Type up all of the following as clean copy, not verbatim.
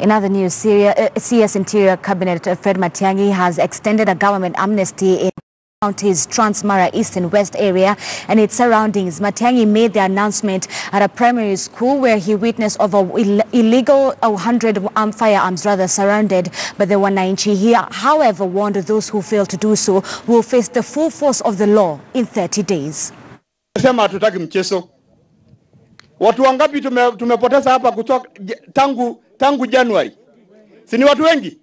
In other news, CS Interior Cabinet Fred Matiang'i has extended a government amnesty in counties Transmara East and West area and its surroundings. Matiang'i made the announcement at a primary school where he witnessed over illegal 100 firearms surrounded by the Wananchi. He, however, warned those who fail to do so will face the full force of the law in 30 days. Sema hatutaki mchezo. Watu wangapi tumepoteza hapa kutoka tangu Januari? Si ni watu wengi?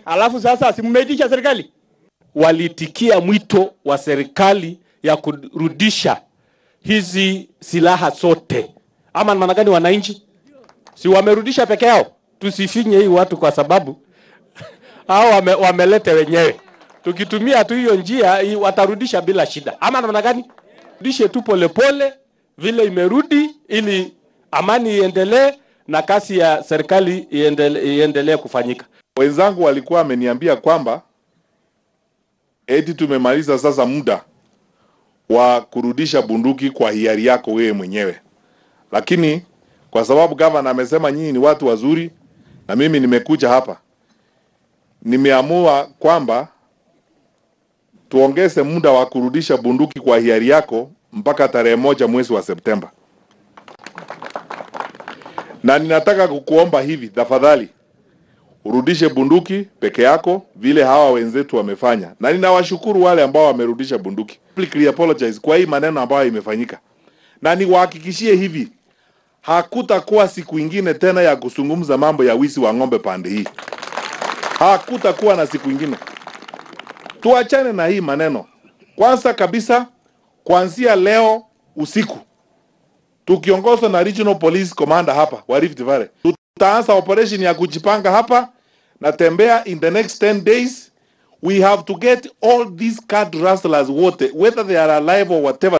Alafu sasa simumeitisha serikali. Walitikia mwito wa serikali ya kurudisha hizi silaha zote. Ama maana gani wananchi? Si wamerudisha peke yao? Tusifinye hii watu kwa sababu hao wamelete wenyewe. Tukitumia tu hiyo njia watarudisha bila shida. Ama maana gani? Rudishe tu polepole vile imerudi ili amani iendelee na kasi ya serikali iendelee kufanyika. Wenzangu walikuwa wameniambia kwamba eti tumemaliza sasa muda wa kurudisha bunduki kwa hiari yako wewe mwenyewe. Lakini kwa sababu gavana amesema nyinyi ni watu wazuri na mimi nimekuja hapa, nimeamua kwamba tuongeze muda wa kurudisha bunduki kwa hiari yako mpaka tarehe 1 mwezi wa Septemba. Na ninataka kukuomba hivi, tafadhali urudishe bunduki peke yako vile hawa wenzetu wamefanya. Na ninawashukuru wale ambao wamerudisha bunduki. Publicly apologize kwa hii maneno ambayo imefanyika. Na niwahakikishie hivi, hakutakuwa siku ingine tena ya kuzungumza mambo ya wizi wa ng'ombe pande hii. Hakutakuwa na siku ingine. Tuachane na hii maneno. Kwanza kabisa, kuanzia leo usiku, tukiongozwa na Regional Police Commander hapa wa Rift Valley, tutaanza operation ya kujipanga hapa na tembea in the next 10 days. We have to get all these card rustlers, whether they are alive or whatever.